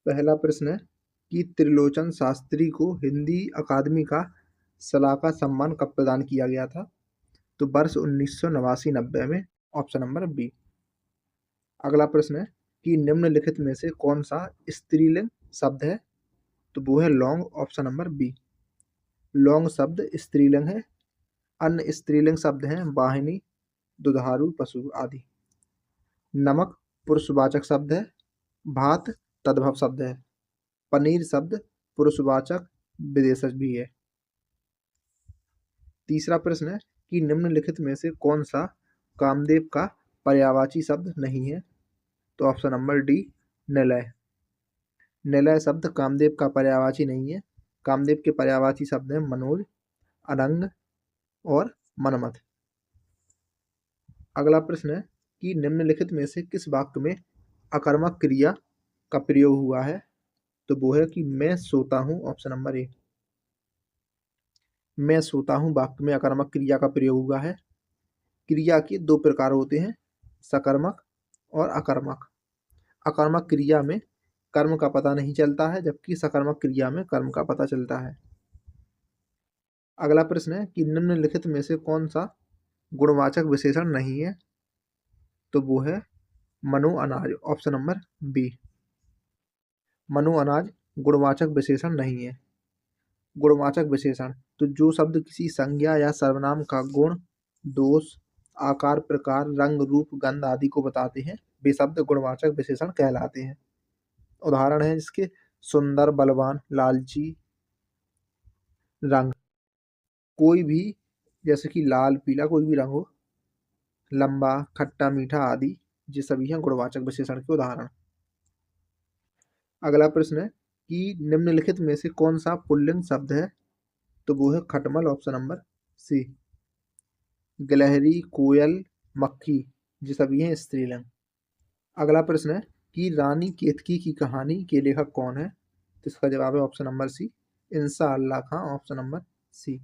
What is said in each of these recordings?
पहला प्रश्न है कि त्रिलोचन शास्त्री को हिंदी अकादमी का सलाहकार सम्मान कब प्रदान किया गया था? तो वर्ष 1989-90 में। Option number B. अगला प्रश्न है कि निम्नलिखित में से कौन सा स्त्रीलिंग शब्द है? तो वो है लौंग। Option number B. लौंग शब्द स्त्रीलिंग है। अन्य स्त्रीलिंग शब्द हैं वाहिनी, दुधारू पशु आदि। नमक पुरुषवाचक शब्द है। भात तद्भव शब्द है। पनीर शब्द पुरुषवाचक विशेषण भी है। तीसरा प्रश्न है कि निम्नलिखित में से कौन सा कामदेव का पर्यायवाची शब्द नहीं है? तो ऑप्शन नंबर डी निलय। निलय शब्द कामदेव का पर्यायवाची नहीं है। कामदेव के पर्यायवाची शब्द हैं मनोज, अनंग और मनमथ। अगला प्रश्न है कि निम्नलिखित में से किस वाक्य में अकर्मक क्रिया का प्रयोग हुआ है? तो वो है कि मैं सोता हूँ। Option number A. मैं सोता हूँ वाक्य में अकर्मक क्रिया का प्रयोग हुआ है। क्रिया के दो प्रकार होते हैं, सकर्मक और अकर्मक। अकर्मक क्रिया में कर्म का पता नहीं चलता है, जबकि सकर्मक क्रिया में कर्म का पता चलता है। अगला प्रश्न है कि निम्नलिखित में से कौन सा गुणवाचक विशेषण नहीं है? तो वो है मनो अनाज। Option number B. मनो अनाज गुणवाचक विशेषण नहीं है। गुणवाचक विशेषण तो जो शब्द किसी संज्ञा या सर्वनाम का गुण, दोष, आकार, प्रकार, रंग, रूप, गंध आदि को बताते हैं, वे शब्द गुणवाचक विशेषण कहलाते हैं। उदाहरण है इसके सुंदर, बलवान, लालची, रंग। कोई भी, जैसे कि लाल, पीला, कोई भी रंग हो, लंबा, खट्टा, मीठा आदि, ये सभी हैं गुणवाचक विशेषण के उदाहरण। अगला प्रश्न है कि निम्नलिखित में से कौन सा पुल्लिंग शब्द है? तो वो है खटमल। Option number C. गिलहरी, कोयल, मक्खी, ये सभी हैं स्त्रीलिंग। अगला प्रश्न है कि रानी केतकी की कहानी के लेखक कौन है? तो इसका जवाब है option number C, Insha Allah Khan. Option number C.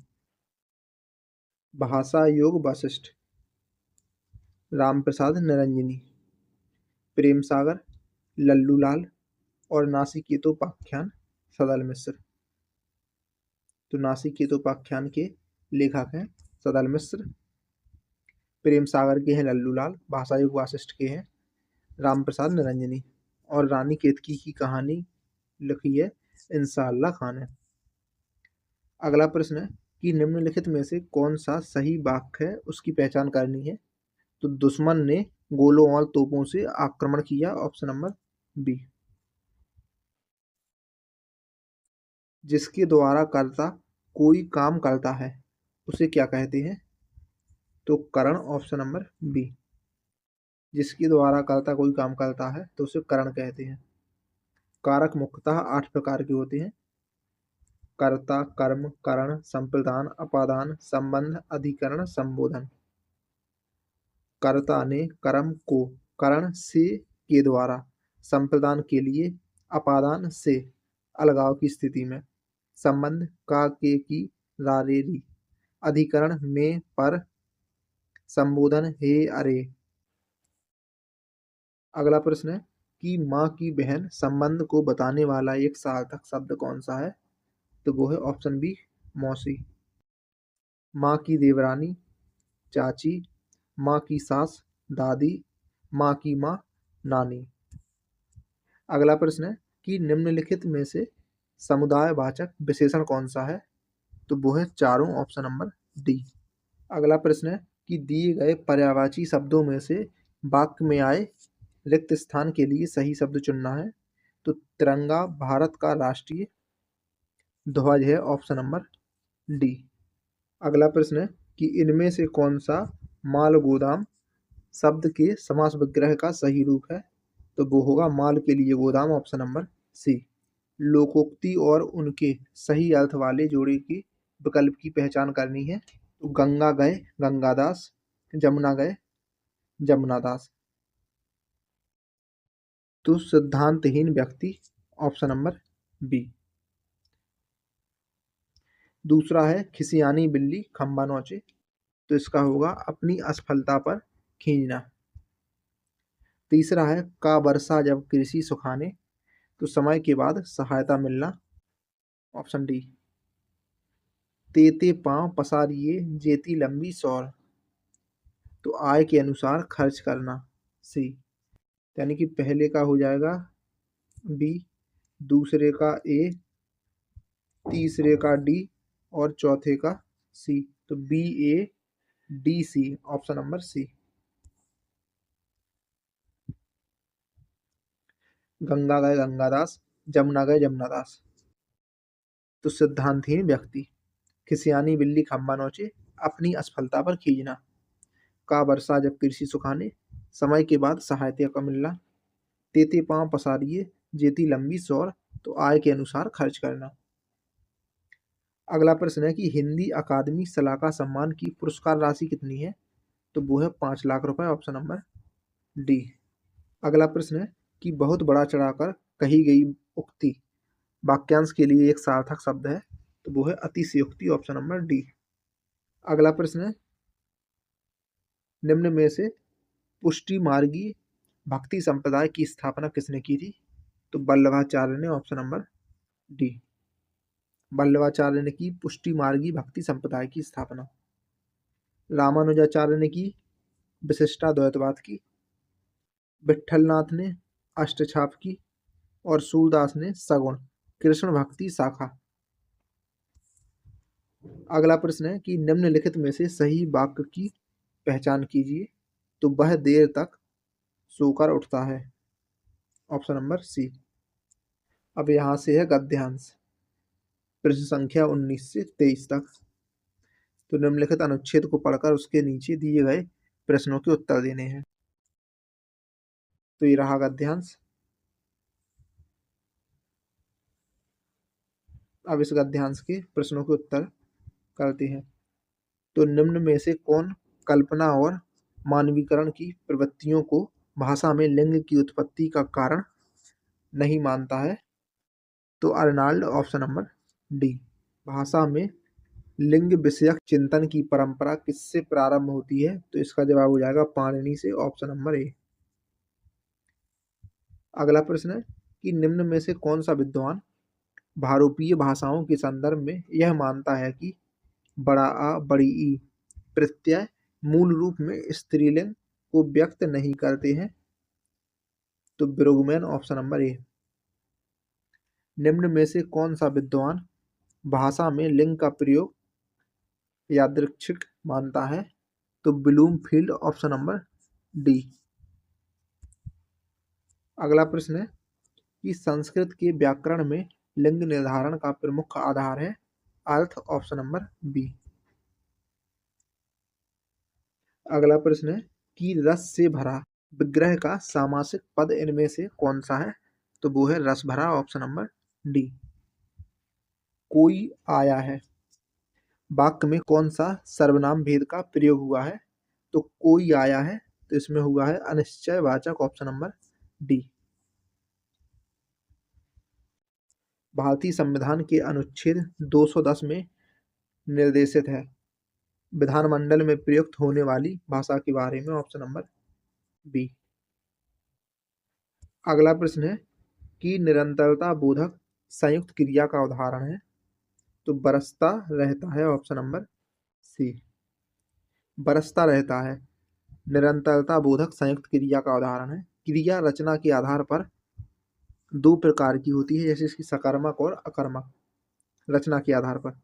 भाषा योग वशिष्ठ, रामप्रसाद निरंजनी, प्रेम सागर, लल्लू लाल और नासिकेतोपाख्यान सदल मिश्र। तो नासिकेतोपाख्यान के लेखक हैं सदल मिश्र, प्रेम सागर के हैं लल्लू लाल, भाषा युग वासिष्ठ के हैं रामप्रसाद निरंजनी, और रानी केतकी की कहानी लिखी है इंसा अल्लाह खान ने। अगला प्रश्न है कि निम्नलिखित में से कौन सा सही वाक्य है, उसकी पहचान करनी है। तो दुश्मन ने गोलों और तोपों से आक्रमण किया। Option number B. जिसके द्वारा कर्ता कोई काम करता है उसे क्या कहते हैं? तो करण। Option number B. जिसके द्वारा कर्ता कोई काम करता है तो उसे करण कहते हैं। कारक मुख्यतः 8 प्रकार के होते हैं: कर्ता, कर्म, करण, संप्रदान, अपादान, संबंध, अधिकरण, संबोधन। कर्ता ने कर्म को करण से के द्वारा, संप्रदान के लिए, अपादान से अलगाव की स्थिति में, संबंध का के की रारे री, अधिकरण में पर, संबोधन हे अरे। अगला प्रश्न है कि माँ की बहन संबंध को बताने वाला एक सार्थक शब्द कौन सा है? तो वो है ऑप्शन बी, मौसी। माँ की देवरानी, चाची, माँ की सास, दादी, माँ की माँ, नानी। अगला प्रश्न है कि निम्नलिखित में से समुदायवाचक विशेषण कौन सा है? तो वो है चारों। Option number D. अगला प्रश्न है कि दिए गए पर्यायवाची शब्दों में से वाक्य में आए रिक्त स्थान के लिए सही शब्द चुनना है। तो तिरंगा भारत का राष्ट्रीय ध्वज है। Option number D. अगला प्रश्न है कि इनमें से कौन सा माल गोदाम शब्द के समास विग्रह का सही रूप है? तो वो होगा माल के लिए गोदाम। Option number C. लोकोक्ति और उनके सही अर्थ वाले जोड़े की विकल्प की पहचान करनी है। तो गंगा गए गंगादास, जमुना गए जमुनादास। तो सिद्धांतहीन व्यक्ति। Option number B. दूसरा है खिसियानी बिल्ली खंबा नोचे, तो इसका होगा अपनी असफलता पर खींचना। तीसरा है का वर्षा जब कृषि सुखाने, तो समय के बाद सहायता मिलना, ऑप्शन डी। तेते पांव पसारिए जेती लंबी सौर, तो आय के अनुसार खर्च करना, सी। यानी कि पहले का हो जाएगा बी, दूसरे का ए, तीसरे का डी और चौथे का सी। तो B, A, D, C, option number सी। गंगा गए गंगादास, जमुना गए जमुनादास, तो सिद्धांतहीन व्यक्ति। खिसियानी बिल्ली खंबा नोचे, अपनी असफलता पर खींचना। का वर्षा जब कृषि सुखाने, समय के बाद सहायता का मिलना। तेते पांव पसारिए जेती लंबी सौर, तो आय के अनुसार खर्च करना। अगला प्रश्न है कि हिंदी अकादमी सलाहकार सम्मान की पुरस्कार राशि कितनी है? तो वो है 5 लाख रुपए, ऑप्शन नंबर डी। अगला प्रश्न है कि बहुत बड़ा चढ़ाकर कही गई उक्ति वाक्यांश के लिए एक सार्थक शब्द है, तो वो है अतिशयोक्ति, ऑप्शन नंबर डी। अगला प्रश्न है निम्न में से पुष्टि मार्गी भक्ति संप्रदाय की स्थापना किसने की थी? तो वल्लभाचार्य ने, ऑप्शन नंबर डी। वल्लभाचार्य ने की पुष्टि मार्गी भक्ति संप्रदाय की स्थापना। रामानुजाचार्य ने की विशिष्टाद्वैतवाद की। विट्ठलनाथ ने अष्टछाप की और सूरदास ने सगुण कृष्ण भक्ति शाखा। अगला प्रश्न है कि निम्नलिखित में से सही वाक्य की पहचान कीजिए। तो वह देर तक सोकर उठता है, ऑप्शन नंबर सी। अब यहां से है गद्यांश, प्रश्न संख्या 19 से 23 तक। तो निम्नलिखित अनुच्छेद को पढ़कर उसके नीचे दिए गए प्रश्नों के उत्तर देने हैं। तो ये रहा गद्यांश। अब इस गद्यांश के प्रश्नों के उत्तर करते हैं। तो निम्न में से कौन कल्पना और मानवीकरण की प्रवृत्तियों को भाषा में लिंग की उत्पत्ति का कारण नहीं मानता है? तो अर्नाल्ड, ऑप्शन नंबर डी। भाषा में लिंग विषयक चिंतन की परंपरा किससे प्रारंभ होती है? तो इसका जवाब हो जाएगा पाणिनि से, ऑप्शन नंबर ए। अगला प्रश्न है कि निम्न में से कौन सा विद्वान भारोपीय भाषाओं के संदर्भ में यह मानता है कि बड़ा आ बड़ी ई प्रत्यय मूल रूप में स्त्रीलिंग को व्यक्त नहीं करते हैं? तो ब्रुगमैन, ऑप्शन नंबर ए। निम्न में से कौन सा विद्वान भाषा में लिंग का प्रयोग यादृच्छिक मानता है? तो ब्लूमफील्ड, ऑप्शन नंबर डी। अगला प्रश्न है कि संस्कृत के व्याकरण में लिंग निर्धारण का प्रमुख आधार है अर्थ, ऑप्शन नंबर बी। अगला प्रश्न है कि रस से भरा विग्रह का सामासिक पद इनमें से कौन सा है? तो वो है रस भरा, ऑप्शन नंबर डी। कोई आया है वाक्य में कौन सा सर्वनाम भेद का प्रयोग हुआ है? तो कोई आया है, तो इसमें हुआ है अनिश्चयवाचक, ऑप्शन नंबर डी। भारतीय संविधान के अनुच्छेद 210 में निर्देशित है विधानमंडल में प्रयुक्त होने वाली भाषा के बारे में, ऑप्शन नंबर बी। अगला प्रश्न है कि निरंतरता बोधक संयुक्त क्रिया का उदाहरण है? तो बरसता रहता है, ऑप्शन नंबर सी। बरसता रहता है निरंतरता बोधक संयुक्त क्रिया का उदाहरण है। क्रिया रचना के आधार पर दो प्रकार की होती है, जैसे इसकी सकर्मक और अकर्मक रचना के आधार पर,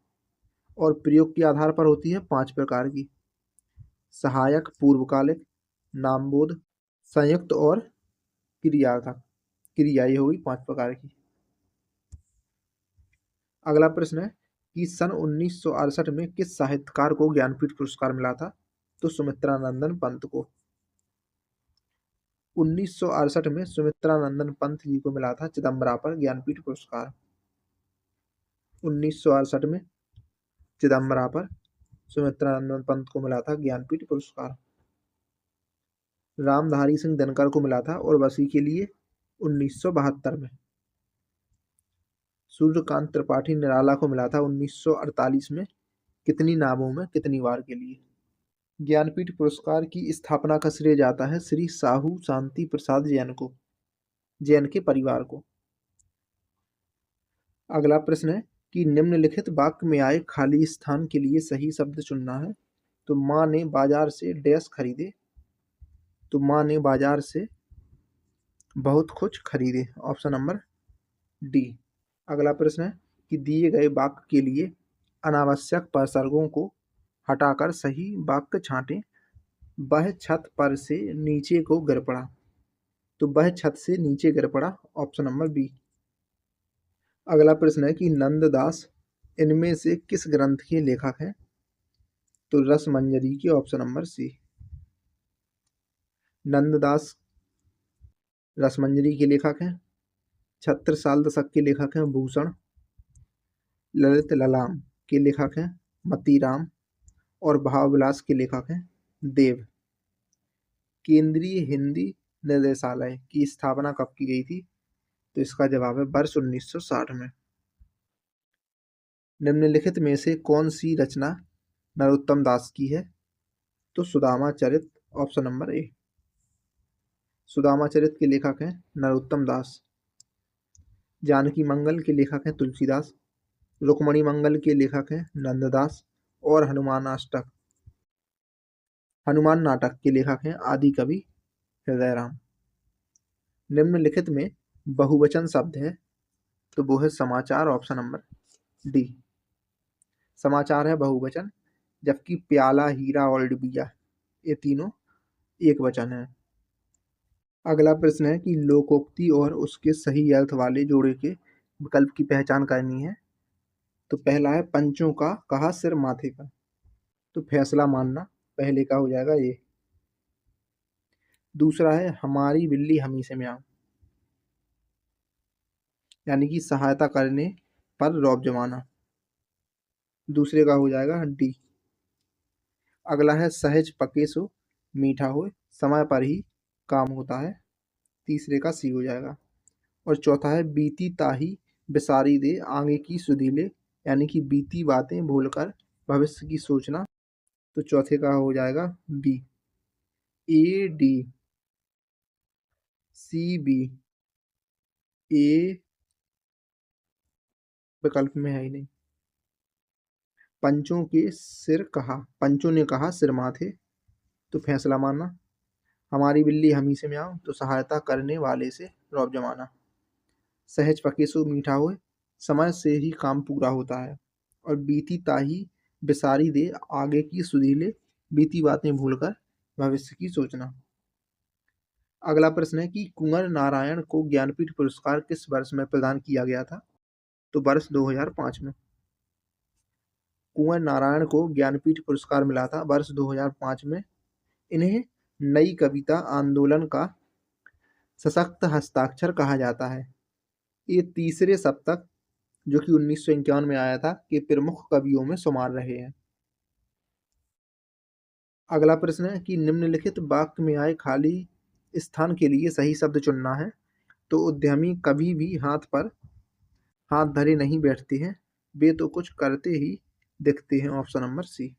और प्रयोग के आधार पर होती है 5 प्रकार की। सहायक, पूर्वकालिक, नामबोध, संयुक्त और क्रियार्थक। क्रिया ये होगी 5 प्रकार की। अगला प्रश्न है कि सन 1968 में किस साहित्यकार को ज्ञानपीठ पुरस्कार मिला था? तो सुमित्रानंदन पंत को। 1968 में सुमित्रानंदन पंत जी को मिला था चिदम्बरा पर ज्ञानपीठ पुरस्कार। 1968 में चिदम्बरा पर सुमित्रानंदन पंत को मिला था ज्ञानपीठ पुरस्कार। रामधारी सिंह दिनकर को मिला था और वसी के लिए 1972 में। सूर्यकांत त्रिपाठी निराला को मिला था 1948 में। कितनी नामों में कितनी बार के लिए? ज्ञानपीठ पुरस्कार की स्थापना का श्रेय जाता है श्री साहू शांति प्रसाद जैन को, जैन के परिवार को। अगला प्रश्न है कि निम्नलिखित वाक्य में आए खाली स्थान के लिए सही शब्द चुनना है। तो माँ ने बाजार से डैश खरीदे। तो माँ ने बाजार से बहुत कुछ खरीदे, ऑप्शन नंबर डी। अगला प्रश्न है कि दिए गए वाक्य के लिए अनावश्यक प्रसर्गों को हटाकर सही वाक्य छांटें। वह छत पर से नीचे को गिर पड़ा। तो वह छत से नीचे गिर पड़ा, ऑप्शन नंबर बी। अगला प्रश्न है कि नंददास इनमें से किस ग्रंथ के लेखक हैं। तो रसमंजरी के, ऑप्शन नंबर सी। नंददास रसमंजरी के लेखक हैं। 36 दशक के लेखक हैं भूषण। ललित ललाम के लेखक हैं मतीराम। और भावविलास के लेखक हैं देव। केंद्रीय हिंदी निर्देशालय की स्थापना कब की गई थी। तो इसका जवाब है वर्ष 1960 में। निम्नलिखित में से कौन सी रचना नरोत्तम दास की है। तो सुदामा चरित, ऑप्शन नंबर ए। सुदामा चरित के लेखक हैं नरोत्तम दास। जानकी मंगल के लेखक हैं तुलसीदास। रुक्मणी मंगल के लेखक हैं नंददास। और हनुमान नाटक के लेखक हैं आदि कवि हृदयराम। निम्नलिखित में बहुवचन शब्द है। तो वो है समाचार, ऑप्शन नंबर डी। समाचार है बहुवचन, जबकि प्याला, हीरा और डिबिया ये तीनों एक वचन है। अगला प्रश्न है कि लोकोक्ति और उसके सही अर्थ वाले जोड़े के विकल्प की पहचान करनी है। तो पहला है पंचों का कहा सिर माथे का। तो फैसला मानना पहले का हो जाएगा ये। दूसरा है हमारी बिल्ली हमी से म्याऊं, यानी कि सहायता करने पर रौब जमाना। दूसरे का हो जाएगा डी। अगला है सहज पके सो मीठा हो, समय पर ही काम होता है। तीसरे का सी हो जाएगा। और चौथा है बीती ताही बिसारी दे आगे की सुधी ले, यानी कि बीती बातें भूलकर भविष्य की सोचना। तो चौथे का हो जाएगा B. A D C B A विकल्प में है ही नहीं। पंचों ने कहा सिर माथे। तो फैसला मानना। हमारी बिल्ली हमी से म्याऊं, तो सहायता करने वाले से रौब जमाना। सहज पके सो मीठा होए, समय से ही काम पूरा होता है। और बीती ताही बिसारी दे आगे की सुधीले, बीती बातें भूलकर भविष्य की सोचना। अगला प्रश्न है कि कुंवर नारायण को ज्ञानपीठ पुरस्कार किस वर्ष में प्रदान किया गया था। तो वर्ष 2005 में। कुंवर नारायण को ज्ञानपीठ पुरस्कार मिला था वर्ष 2005 में। इन्हें नई कविता आंदोलन का सशक्त हस्ताक्षर कहा जाता है। ये तीसरे सप्तक जो कि 1951 में आया था के प्रमुख कवियों में शुमार रहे हैं। अगला प्रश्न है कि निम्नलिखित वाक्य में आए खाली स्थान के लिए सही शब्द चुनना है। तो उद्यमी कभी भी हाथ पर हाथ धरे नहीं बैठते हैं, वे तो कुछ करते ही दिखते हैं, ऑप्शन नंबर सी।